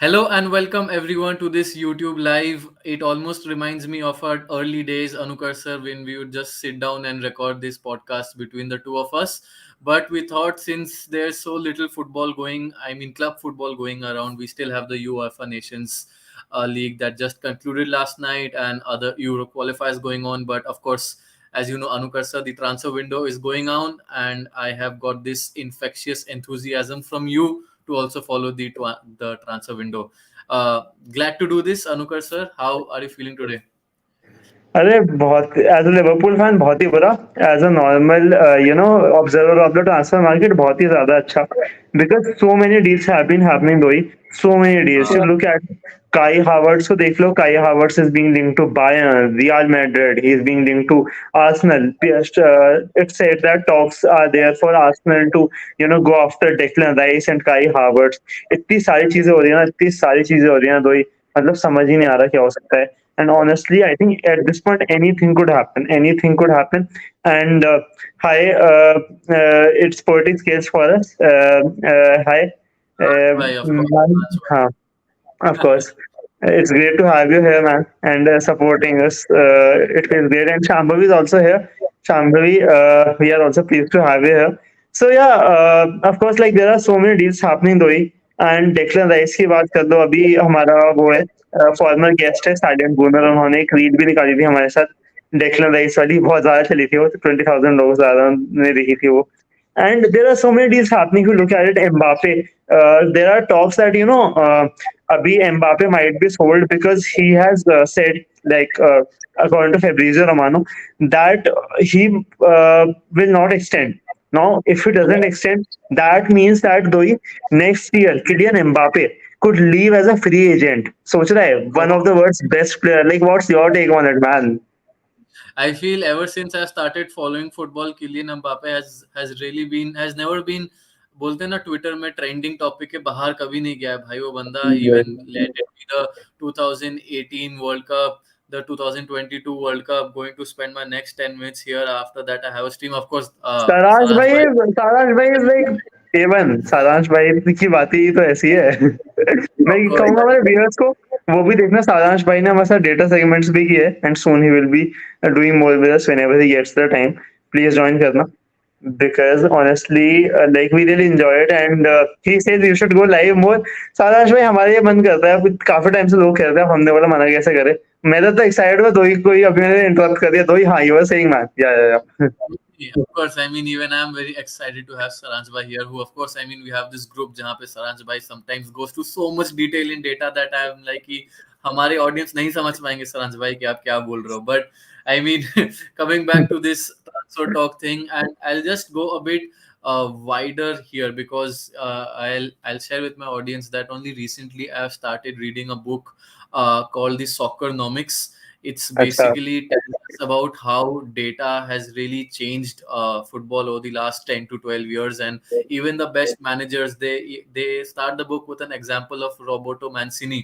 Hello and welcome everyone to this YouTube live. It almost reminds me of our early days, Anukar sir, when we would just sit down and record this podcast between the two of us. But we thought since there's so little football going, club football going around, we still have the UEFA Nations League that just concluded last night and other Euro qualifiers going on. But of course, as you know, Anukar sir, the transfer window is going on, and I have got this infectious enthusiasm from you to also follow the transfer window. Glad to do this, Anukar sir. How are you feeling today? अरे बहुत as a Liverpool fan बहुत ही बुरा as a normal observer of the transfer market बहुत ही ज्यादा अच्छा because so many deals have been happening though so many deals you look at Kai Havertz को देख लो Kai Havertz is being linked to Bayern Real Madrid he is being linked to Arsenal it's said that talks are there for Arsenal to go after Declan Rice and Kai Havertz इतनी सारी चीजें हो रही है ना इतनी सारी चीजें हो रही है ना दोई मतलब समझ ही नहीं आ रहा क्या हो सकता है. And honestly, I think at this point, anything could happen. Anything could happen. And hi, it's poetic scales for us. Hi. Bhai, of course. Huh, of course. It's great to have you here, man, and supporting us. It feels great. And Shambhavi is also here. Shambhavi, we are also pleased to have you here. So yeah, of course, like there are so many deals happening, though. And Declan Rice की बात कर लो अभी हमारा वो है farmer guest है silent बूनर उन्होंने एक रील भी निकाली थी हमारे साथ डेक्लन राइस वाली बहुत ज्यादा चली थी वो 20,000 लोग ज्यादा ने देखी थी वो and there are so many deals happening if you look at it Mbappe there are talks that abhi Mbappe might be sold because he has said like according to Fabrizio Romano that he will not extend now if he doesn't extend that means that though next year Kylian Mbappe could leave as a free agent सोच रहा है one of the world's best player like what's your take on it man. I feel ever since I started following football, Kylian Mbappe has never been बोलते हैं ना Twitter में trending topic के बाहर कभी नहीं गया है भाई वो बंदा even let it be the 2018 world cup the 2022 World Cup, going to spend my next 10 minutes here. After that, I have a stream. Of course, Saransh bhai. सारांश भाई इज लाइक एवन सारांश भाई की बात ही तो ऐसी है मैं Of course, कहूंगा मेरे व्यूअर्स को वो भी देखना सारांश भाई ने हमारे साथ डेटा सेगमेंट्स भी किए and soon he will be doing more with us whenever he gets the time please join करना because honestly like we really enjoy it and he says you should go live more सारांश भाई हमारे ये मन करता है अभी काफी टाइम से लोग कहते हैं हमने बोला मना कैसे करे मैं तो एक्साइटेड हुआ दो ही कोई अभी मैंने इंटरप्ट कर दिया दो ही हाँ यू वर सेइंग मैन या yeah, of course. Even I'm very excited to have Saransh Bhai here. Who, of course, we have this group जहाँ पे Saransh Bhai sometimes goes to so much detail in data that I'm like कि हमारे audience नहीं समझ पाएंगे Saransh Bhai कि आप क्या बोल रहे हो. But I mean, coming back to this transfer talk thing, and I'll just go a bit wider here because I'll share with my audience that only recently I've started reading a book called the Soccernomics. It's अच्छा basically telling us about how data has really changed football over the last 10 to 12 years, and even the best managers they start the book with an example of Roberto Mancini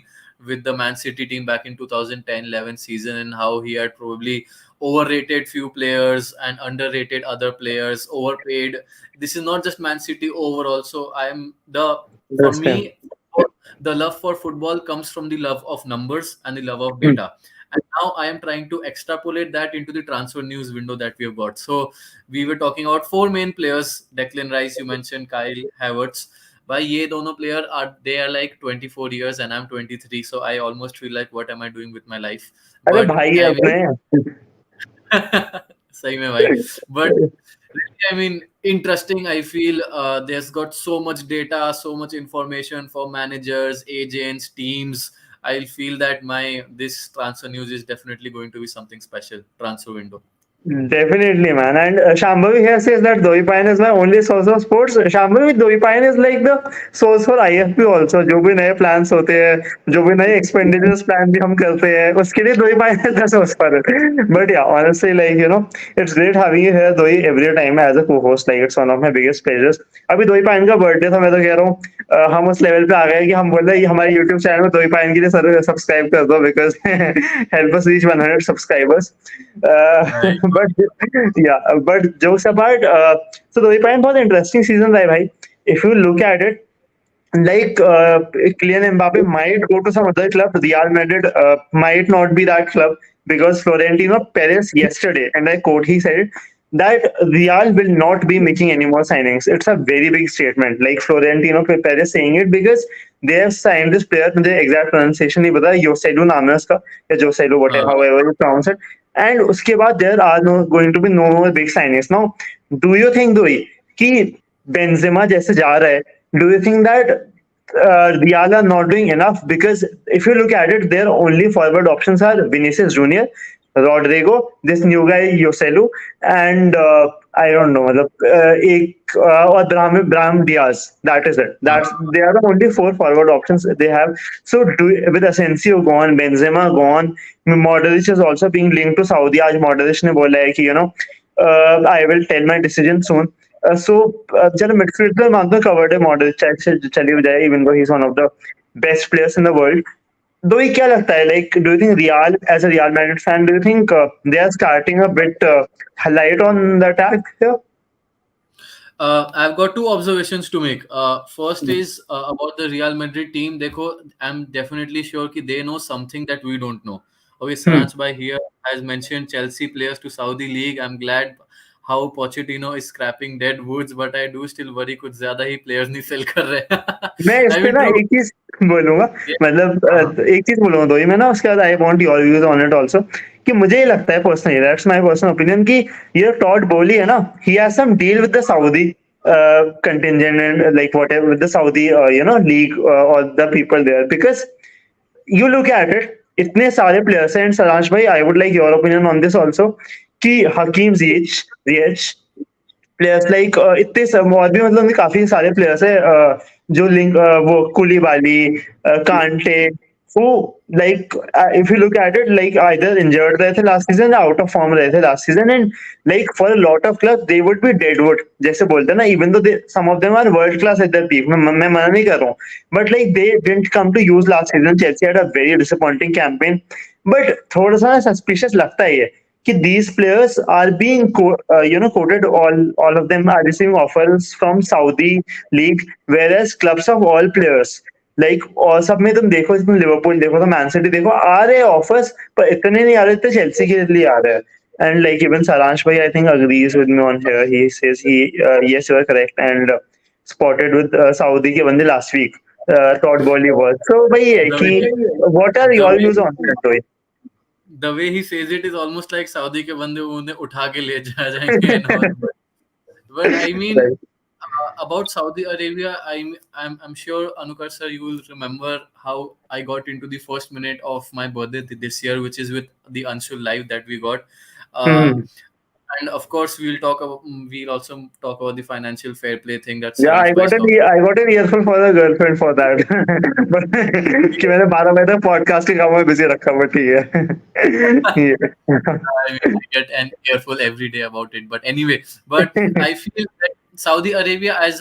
with the Man City team back in 2010-11 season, and how he had probably overrated few players and underrated other players, overpaid. This is not just Man City overall. So I'm the for interesting. me the love for football comes from the love of numbers and the love of data. And now I am trying to extrapolate that into the transfer news window that we have got. So we were talking about four main players: Declan Rice, you mentioned, Kyle Havertz. By ye dono player are like 24 years and I'm 23, so I almost feel like what am I doing with my life? अरे But भाई है I अपने सही में भाई. But interesting. I feel there's got so much data, so much information for managers, agents, teams. I feel that my this transfer news is definitely going to be something special. Transfer window. Definitely, man. And Shambhavi here says that Doipayan is my only source of sports. Shambhavi, Doipayan is like the source for IFP also. जो भी नए plans होते हैं, जो भी नए expenditures plan भी हम करते हैं, उसके लिए Doipayan is the source for it. But yeah, honestly, like it's great having you here, Doi, every time as a co-host. Like it's one of my biggest pleasures. अभी Doipayan का birthday था, मैं तो कह रहा हूँ हम उस लेवल पे आ गए कि हम बोल रहे हैं हमारे YouTube चैनल में Doipayan के लिए सब्सक्राइब कर दो because help us reach 100 subscribers. Right. but yeah, but jokes apart, so Doipayan बहुत interesting season रहा है भाई. If you look at it, like Kylian Mbappe might go to some other club. Real Madrid might not be that club because Florentino Perez yesterday, and I quote, he said that Real will not be making any more signings. It's a very big statement. Like Florentino Perez saying it because they have signed this player. The exact pronunciation नहीं पता. Joselu नाम है उसका या Joselu uh, whatever however you pronounce it. And उसके बाद there are no going to be no more big signings. Now, do you think दोई कि Benzema जैसे जा रहा है? Do you think that Real are not doing enough? Because if you look at it, their only forward options are Vinicius Junior, Rodrigo, this new guy Joselu, and I don't know, or Brahim Diaz. That is it. uh, That's They are the only four forward options they have. So with Asensio gone, Benzema gone, Modric is also being linked to Saudi. आज Modric ने बोला है कि I will tell my decision soon. So चलो midfielder मान दो covered है model चली हो जाए even though he is one of the best players in the world though he क्या लगता है like do you think real as a Real Madrid fan do you think they are starting a bit light on the attack I've got two observations to make. First is about the Real Madrid team. Dekho, I'm definitely sure that they know something that we don't know. Okay, Saransh Bhai here has mentioned Chelsea players to Saudi League. I'm glad how Pochettino is scrapping dead woods, but I do still worry कुछ ज़्यादा ही players नहीं sell कर रहे. मैं इस I पे mean, ना true. एक चीज बोलूंगा Yeah. मतलब हाँ. एक चीज बोलूंगा दो ही मैं ना उसके बाद I want your views on it also कि मुझे ये लगता है personally that's my personal opinion कि ये टॉड बोली है ना he has some deal with the Saudi contingent and like whatever with the Saudi league or the people there because you look at it इतने सारे players हैं and Saransh भाई I would like your opinion on this also कि हकीम जिएच players like इतने सब और भी मतलब काफी सारे प्लेयर्स है जो लिंक वो कुलीबाली कांटे वो like if you look at it like either injured रहे थे लास्ट सीजन या आउट ऑफ फॉर्म रहे थे last season and like for lot of club they would be deadwood जैसे बोलते हैं ना even though some of them are world class at their peak मैं मना नहीं कर रहा हूँ but like they didn't come to use last season Chelsea had a very disappointing campaign but थोड़ा सा सस्पिशियस लगता है ये कि these players are being quoted all of them are receiving offers from Saudi league whereas clubs of all players like और सब में तुम देखो तुम लिवरपूल देखो तो मैन सिटी देखो आ रहे ऑफर्स पर इतने नहीं आ रहे थे चेल्सी के लिए आ रहे हैं and like even Saransh bhai I think agrees with me on here he says yes you are correct and spotted with Saudi के बंदे last week Todd Bowley was so वही है The कि way, what are the your way views on that the way he says it is almost like Saudi के बंदे उन्हें उठा के ले जाएंगे and all. But I mean, right about Saudi Arabia, I'm sure Anukar sir, you will remember how I got into the first minute of my birthday this year, which is with the Anshul live that we got. Uh, Mhm. and of course, we'll also talk about the financial fair play thing that Yeah, Saransh Bhai is talking. I got an earful for the girlfriend for that. but कि मैंने 12 बजे तक podcast के काम में busy रखा but ठीक है I mean, I get an earful every day about it. But anyway, but I feel that Saudi Arabia as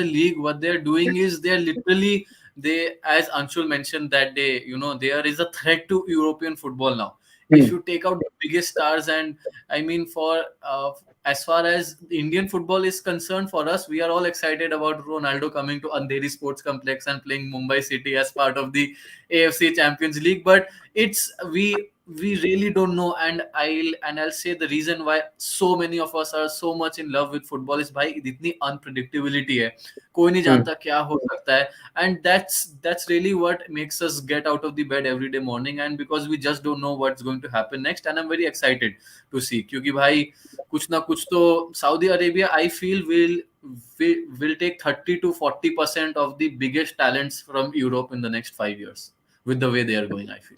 a league, what they're doing is they're literally they, as Anshul mentioned that day, there is a threat to European football now. If you take out the biggest stars, and I mean, for as far as Indian football is concerned, for us, we are all excited about Ronaldo coming to Andheri Sports Complex and playing Mumbai City as part of the AFC Champions League. But it's we really don't know, and I'll say the reason why so many of us are so much in love with football is भाई इतनी unpredictability है कोई नहीं जानता क्या हो सकता है and that's really what makes us get out of the bed every day morning and because we just don't know what's going to happen next and I'm very excited to see क्योंकि भाई कुछ ना कुछ तो Saudi Arabia I feel will take 30 to 40% of the biggest talents from Europe in the next 5 years with the way they are going I feel.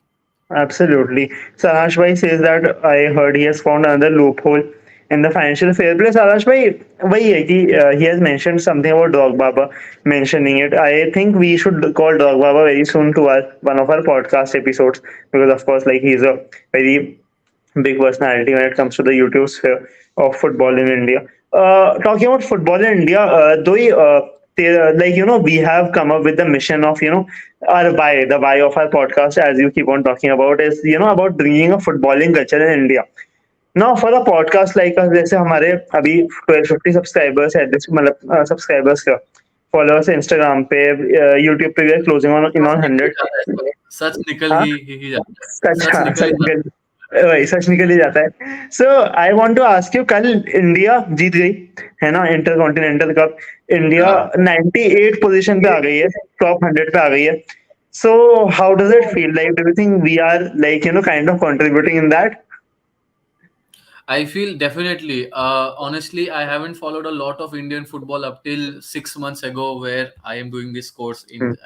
Absolutely. Sarash Bhai says that I heard he has found another loophole in the financial fair play. Sarash Bhai, वही है कि he has mentioned something about Dog Baba mentioning it. I think we should call Dog Baba very soon to one of our podcast episodes because of course like he's a very big personality when it comes to the YouTube sphere of football in India. Talking about football in India, we have come up with the mission of our why, the why of our podcast, as you keep on talking about, is about bringing a footballing culture in India. Now, for a podcast like us, जैसे हमारे अभी 1250 subscribers है मतलब subscribers का followers Instagram पे, YouTube पे भी है closing on in such on निकल ही 100। जाता है, सच निकल हाँ, ही जाता है, सच, सच हाँ, निकल सच ही निकल, जाता वही सच निकल ही जाता है। So I want to ask you, कल इंडिया जीत गई है ना इंटर कॉन्टिनेंटल कप। है। इंडिया हाँ, 98 पोजीशन पे आ गई है, टॉप 100 पे आ गई है। So how does it feel like? Do you think we are like kind of contributing in that? I feel definitely. Honestly, I haven't followed a lot of Indian football up till 6 months ago, where I am doing this course.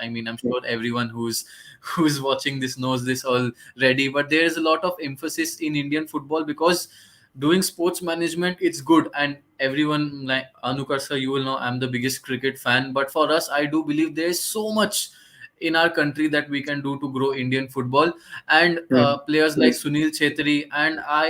I mean, I'm sure everyone who's watching this knows this already. But there is a lot of emphasis in Indian football because doing sports management it's good, and everyone like Anukar sir, you will know I'm the biggest cricket fan. But for us, I do believe there is so much in our country that we can do to grow Indian football, and players like Sunil Chetri, and I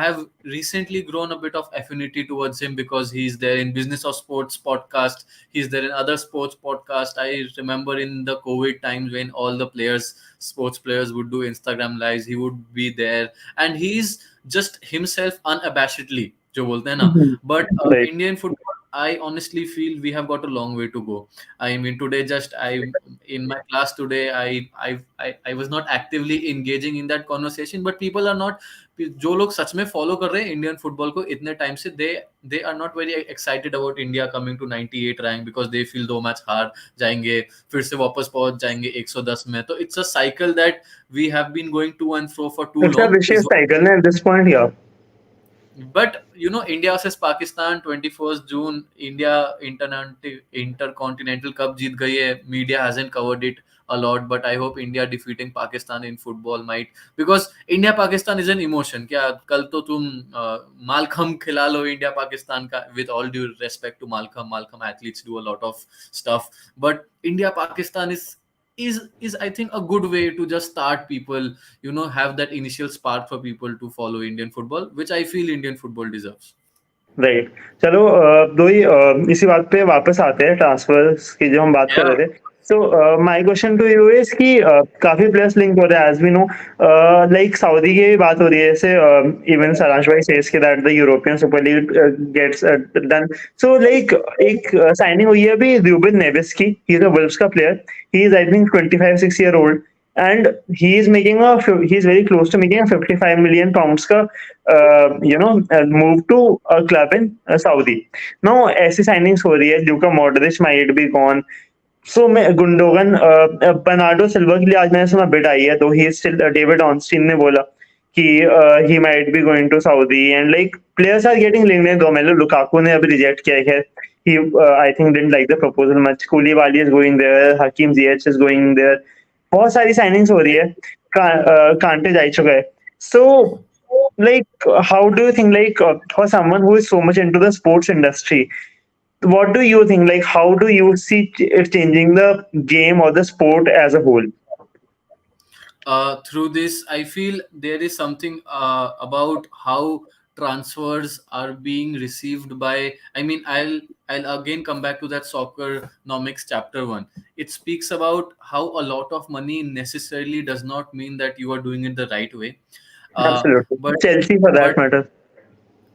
have recently grown a bit of affinity towards him because he's there in Business of Sports podcast, he's there in other sports podcast. I remember in the COVID times when all the players, sports players would do Instagram lives, he would be there, and he's just himself unabashedly जो बोलते हैं ना. But Right. Indian football, I honestly feel we have got a long way to go. I mean, today just I in my class today, I was not actively engaging in that conversation, but people are not. जो लोग सच में follow कर रहे हैं Indian football को इतने time से, they are not very excited about India coming to 98 rank, because they feel दो मैच हार जाएंगे, फिर से वापस पहुंच जाएंगे 110 में. तो it's a cycle that we have been going to and fro for two It's a long vicious is. cycle at this point here. But India versus Pakistan, 21st June, India Intercontinental Cup जीत गई है. Media hasn't covered it a lot, but I hope India defeating Pakistan in football might, because India Pakistan is an emotion. क्या कल तो तुम मालखम खिला लो India Pakistan का, with all due respect to Malcolm athletes do a lot of stuff, but India Pakistan is I think a good way to just start people, have that initial spark for people to follow Indian football, which I feel Indian football deserves. Right. चलो दो ही इसी बात पे वापस आते हैं, transverse की जो हम बात कर Yeah. रहे थे। So my question to you is कि काफी प्लेयर्स लिंक हो रहे हैं, as we know. Like Saudi की भी बात हो रही है, जैसे इवन सारांश भाई सेज के that the European Super League gets done. So like एक साइनिंग हुई है अभी रूबेन नेवेस की, ही इज अ वुल्व्स का player. He is I think 25-6 year old, and he's very close to making a 55 million pounds ka move to a club in Saudi. Now ऐसी signings हो रही है, Luka Modric might be gone. सो मैं Gundogan, Bernardo Silva के लिए आज मैंने सुना बिड आई है, तो ही स्टिल, डेविड ऑनस्टीन ने बोला कि he might be going to Saudi, and like players are getting linked. Romelu Lukaku ने अभी रिजेक्ट किया है, he I think didn't like the proposal much. Koulibaly is going there, Hakim Ziyech is going there. बहुत सारी signings हो रही है, कांटे जा चुका है। सो like how do you think, like for someone who is so much into the sports industry, what do you think, like how do you see it changing the game or the sport as a whole? Through this, I feel there is something about how transfers are being received by. I mean, I'll again come back to that soccernomics chapter one. It speaks about how a lot of money necessarily does not mean that you are doing it the right way. Absolutely, But Chelsea for that but matter.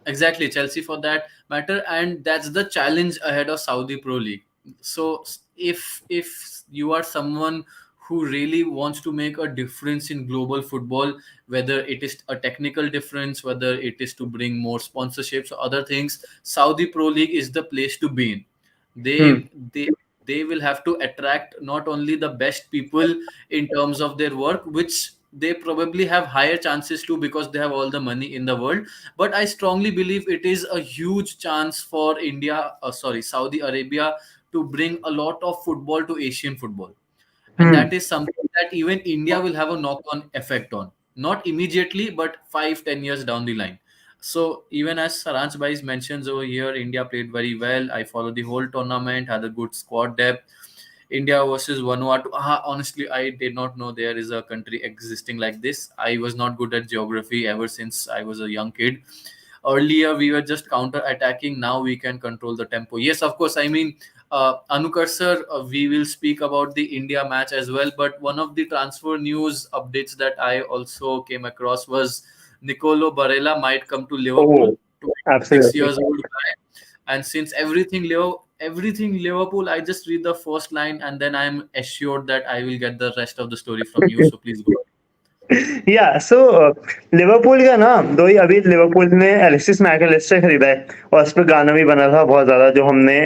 Exactly, Chelsea for that matter, and that's the challenge ahead of Saudi Pro League. So if you are someone who really wants to make a difference in global football, whether it is a technical difference, whether it is to bring more sponsorships or other things, Saudi Pro League is the place to be in. Hmm. They will have to attract not only the best people in terms of their work, which they probably have higher chances to because they have all the money in the world, but I strongly believe it is a huge chance for India, sorry, Saudi Arabia, to bring a lot of football to Asian football. And Hmm. that is something that even India will have a knock-on effect on. Not immediately, but 5-10 years down the line. So even as Saransh Bhai mentions over here, India played very well. I followed the whole tournament, had a good squad depth. India versus Vanuatu. Honestly, I did not know there is a country existing like this. I was not good at geography ever since I was a young kid. Earlier, we were just counter attacking. Now we can control the tempo. Yes, of course. I mean, Anukar sir, we will speak about the India match as well. But one of the transfer news updates that I also came across was Nicolo Barella might come to Liverpool. Oh, 26 absolutely. years old guy, and since everything Liverpool, I just read the first line and then I'm assured that I will get the rest of the story from you. So please go. या सो Liverpool का ना दो ही अभी Liverpool ने Alexis McAllister खरीदा है और उस पर गाना भी बना था बहुत ज्यादा जो हमने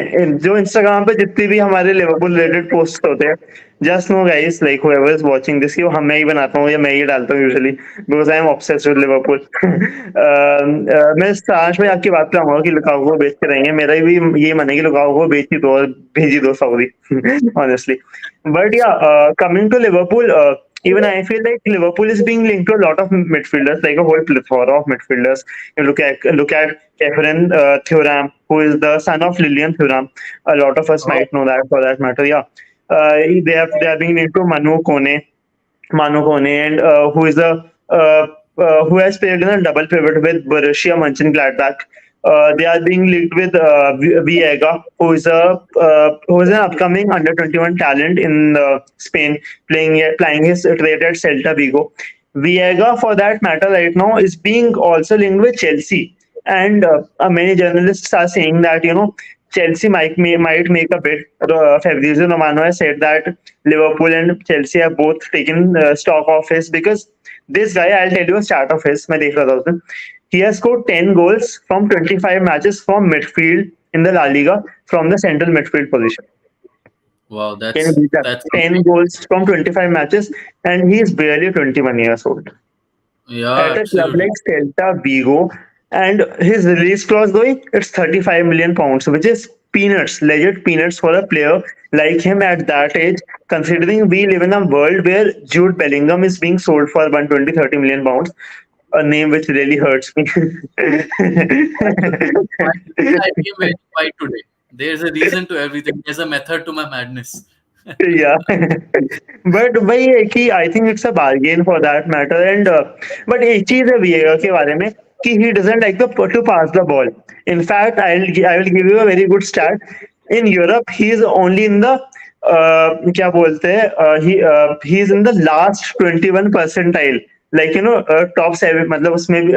जो इंस्टाग्राम पे जितनी भी हमारे लिवरपूल रिलेटेड पोस्ट होते हैं just know guys like whoever is watching this कि वो हम मैं ही बनाता हूँ या मैं ही डालता हूँ usually because I am obsessed with Liverpool मैं सारांश में आपकी बात पे आऊंगा कि लुकाकू को बेच के रहेंगे मेरा भी ये मन है कि लुकाकू को बेच ही दो और भेज ही दो Saudi honestly but yeah coming to Liverpool even I feel like Liverpool is being linked to a lot of midfielders, like a whole plethora of midfielders. You look at Kefren Thuram, who is the son of Lilian Thuram. A lot of us Oh, might know that for that matter. Yeah, they are being linked to Manu Kone, and who is who has played in a double pivot with Borussia Mönchengladbach. They are being linked with Viega, who is an upcoming under 21 talent in Spain, playing his trade at Celta Vigo. Viega, for that matter, right now is being also linked with Chelsea, and many journalists are saying that Chelsea might make a bid. Fabrizio Romano has said that Liverpool and Chelsea have both taken stock of his because this guy, I'll tell you a stat of his. मैं देख रहा था उसमें. He has scored 10 goals from 25 matches from midfield in the La Liga from the central midfield position. wow, Can you beat that? that's 10 goals from 25 matches, and he is barely 21 years old yeah, at a club absolutely. like Celta Vigo, and his release clause going it's 35 million pounds, which is peanuts, legit peanuts for a player like him at that age. Considering we live in a world where Jude Bellingham is being sold for 120-30 million pounds, a name which really hurts me. I came very quiet today. There's a reason to everything. There's a method to my madness. Yeah, but वही है कि I think it's a bargain for that matter, and but एक चीज है वियेगा के बारे में कि he doesn't like to pass the ball. In fact, I will give you a very good stat. In Europe, he is only in the क्या बोलते हैं he is in the last 21 percentile. Like top 7 मतलब उसमें भी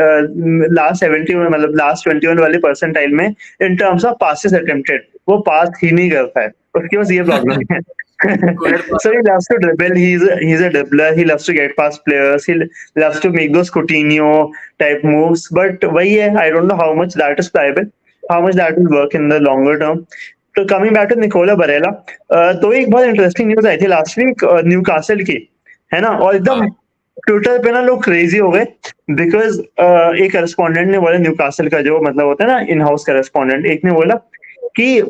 last 70 में मतलब last 21 वाले percentile में in terms of passes attempted वो pass ही नहीं करता है उसके पास ये प्रॉब्लम है. Square So he loves to dribble. He's a dribbler. He loves to get past players. Loves to make those Coutinho type moves. But वही है, I don't know how much that is pliable, how much that will work in the longer term. So coming back to Nicola Barella, तो एक बहुत interesting news आई थी last week Newcastle की, है ना, और pass. एकदम ट्विटर पे ना लोग क्रेजी हो गए बिकॉज एक करस्पॉन्डेंट ने बोला न्यूकासल का जो मतलब होता है ना इन हाउस करस्पॉन्डेंट एक ने बोला कि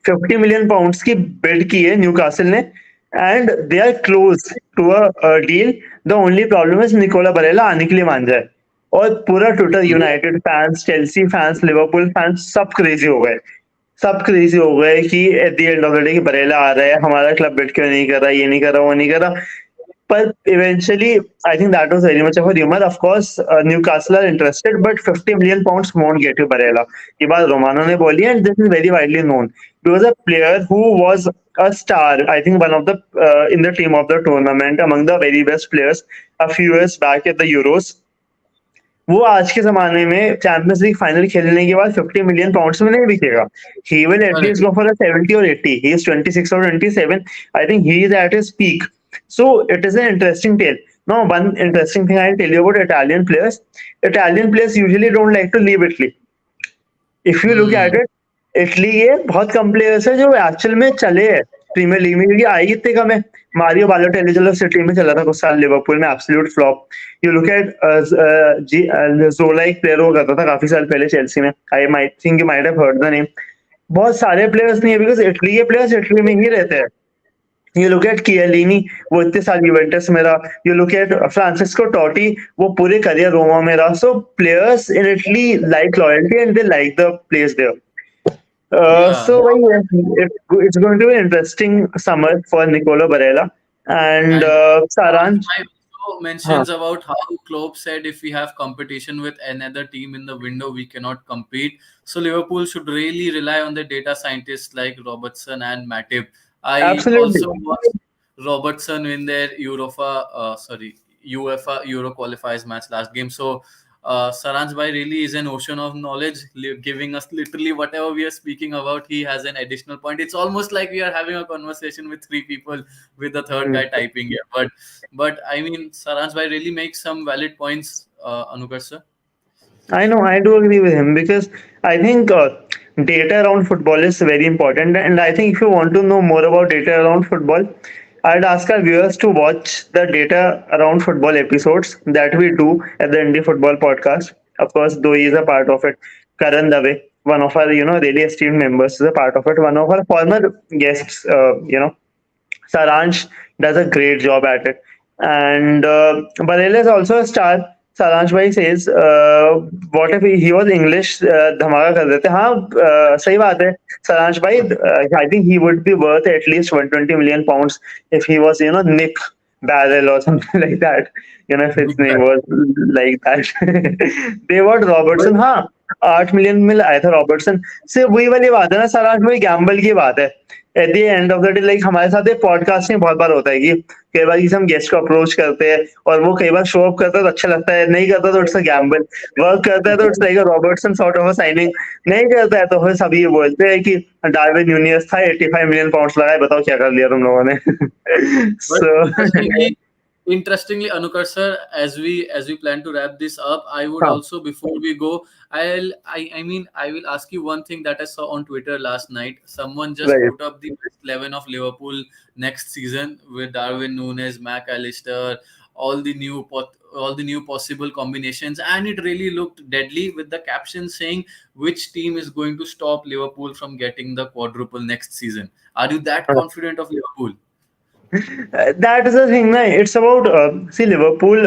50 million pounds की बिड की है न्यूकासल ने and they are close to a deal. The only problem is Nicolo Barella आने के लिए मान जाए. और पूरा Twitter United fans Chelsea fans Liverpool fans सब क्रेजी हो गए कि at the end of the day कि बरेला आ रहा है हमारा क्लब बिड क्यों नहीं कर रहा ये नहीं कर रहा वो नहीं कर रहा. But eventually, I think that was very much of a rumor. Of course, Newcastle are interested, but 50 million pounds won't get you Barella. ये बात रोमानो ने बोली and this is very widely known. He was a player who was a star. I think one of the in the team of the tournament among the very best players a few years back at the Euros. वो आज के जमाने में champions league final खेलने के बाद 50 million pounds में नहीं बिकेगा. He will at Correct. least go for a 70 or 80. He is 26 or 27. I think he is at his peak. So it is an interesting tale. Now, one interesting thing I'll tell you about Italian players. Italian players usually don't like to leave Italy. If you look at Hmm. it, Italy के बहुत कम players है जो actual में चले हैं premiere league में क्योंकि आई इतने कम है. मारियो बालोटेल्ली चलो सिटी में चला था कुछ साल लिवरपूल में absolute flop. You look eight जोला एक प्लेयर हुआ करता था काफी साल पहले चेल्सी में. I might think you might have heard the name. बहुत सारे प्लेयर्स नहीं है बिकॉज इटली के प्लेयर्स इटली में ही रहते हैं. यू लुक एट कियलिनी वो इतने साल यूवेंटस में रहा. You look at Francesco Totti वो पूरे करियर रोमा में रहा. So players in Italy like loyalty and they like the place there. Yeah. So it's going to be an interesting summer for Nicola Barella and And Saransh. I also Huh. mentions about how Klopp said if we have competition with another team in the window, we cannot compete. So Liverpool should really rely on the data scientists like Robertson and Matip. I Absolutely. also watched Robertson win their UEFA Euro qualifiers match last game. So Saransh Bhai really is an ocean of knowledge, giving us literally whatever we are speaking about. He has an additional point. It's almost like we are having a conversation with three people with the third guy Mm. typing here. But I mean, Saransh Bhai really makes some valid points, Anukar sir. I know, I do agree with him because I think data around football is very important. And I think if you want to know more about data around football, I'd ask our viewers to watch the data around football episodes that we do at the Indie Football Podcast. Of course, though he is a part of it. Karan Dave, one of our, really esteemed members, is a part of it. One of our former guests, Saransh does a great job at it. And Barela is also a star. Saransh bhai says, what if he was English धमाका कर देते हाँ सही बात है Saransh bhai I think he would be worth at least 120 million pounds if he was Nick Barrel or something like that if his name was like that they were Robertson हाँ 8 million मिल आया था Robertson से वही वाली बात है ना सराज भाई गैम्बल की बात है eight the end of the day like हमारे साथ एक पॉडकास्ट में बहुत बार होता है कि कई बार हम गेस्ट को अप्रोच करते हैं और वो कई बार शो अप करता है तो अच्छा लगता है नहीं करता तो इट्स अ गैम्बल वर्क करता है तो it's like a Robertson sort of a signing नहीं करता है तो फिर सभी ये बोलते हैं कि डार्विन यूनियस था 85 million pounds लगाए बताओ क्या कर लिया तुम लोगों ने But so interestingly, Anukar sir, as we plan to wrap this up, I would हाँ also, before we go, I will ask you one thing that I saw on Twitter last night. Someone just right put up the best 11 of Liverpool next season with Darwin Núñez, Mac Allister, all the new possible combinations, and it really looked deadly with the caption saying which team is going to stop Liverpool from getting the quadruple next season. Are you that confident of Liverpool? That is the thing, na. It's about see Liverpool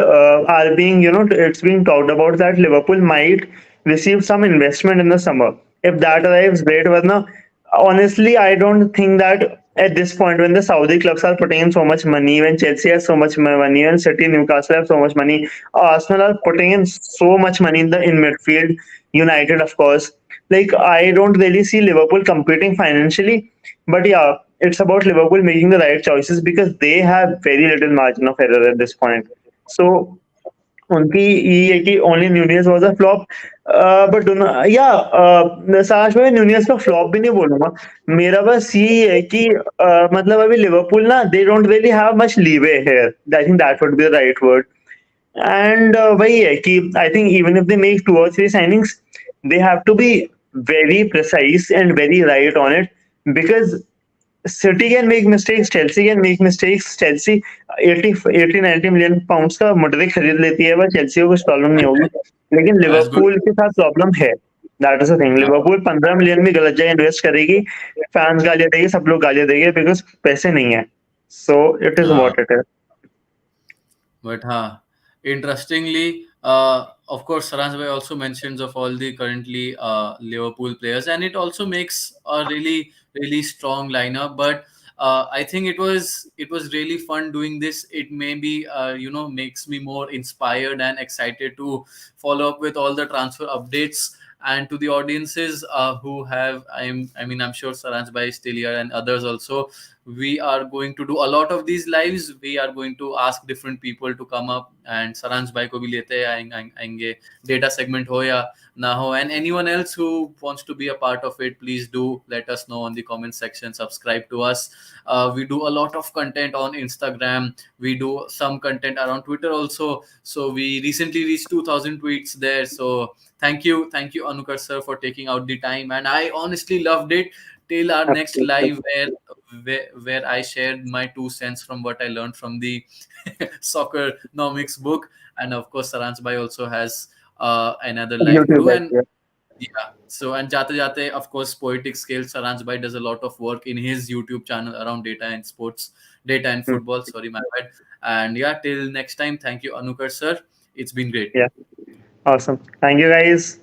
are being it's being talked about that Liverpool might receive some investment in the summer. If that arrives, great. But no, honestly, I don't think that at this point when the Saudi clubs are putting in so much money, when Chelsea has so much money, when City, Newcastle have so much money, Arsenal are putting in so much money in midfield. United, of course. Like I don't really see Liverpool competing financially, but yeah, it's about Liverpool making the right choices because they have very little margin of error at this point. So उनकी ये है कि only न्यूनियस was a flop but या साश में न्यूनियस का flop भी नहीं बोलूंगा मेरा बस यही है कि मतलब अभी लिवरपूल ना they don't really have much leeway here I think that would be the right word and वही है कि I think even if they make 2 or 3 signings they have to be very precise and very right on it because City can make mistakes, Chelsea can make mistakes. Chelsea 80-90 million pounds का Mudryk खरीद लेती है, बस Chelsea को कुछ problem नहीं होगी. लेकिन That's good. लिवरपूल के साथ प्रॉब्लम है. That is the thing. Liverpool 15 million में गलत जगह इन्वेस्ट करेगी, फैंस गालियां देंगे, सब लोग गालियां देंगे बिकॉज पैसे नहीं है. So it is Uh, what it is. but interestingly, of course, Saransh Bhai also mentions of all the currently Liverpool players, and it also makes a really strong lineup. But I think it was really fun doing this. It maybe makes me more inspired and excited to follow up with all the transfer updates. And to the audiences who have, I'm sure Saransh Bhai is still here and others also. We are going to do a lot of these lives. We are going to ask different people to come up, and Saransh bhai ko bhi lete aayenge data segment ho ya na ho, and anyone else who wants to be a part of it, please do let us know on the comment section. Subscribe to us. We do a lot of content on Instagram. We do some content around Twitter also. So we recently reached 2000 tweets there. So thank you Anukar sir for taking out the time, and I honestly loved it. Till our next live where I shared my 2 cents from what I learned from the soccer nomics book. And of course, Saransh Bhai also has another live too. And yeah, so and Jate Jate, of course, poetic scale. Saransh Bhai does a lot of work in his YouTube channel around data and sports, data and football. Sorry, my bad. And yeah, till next time, thank you, Anukar sir. It's been great. Yeah, awesome. Thank you guys.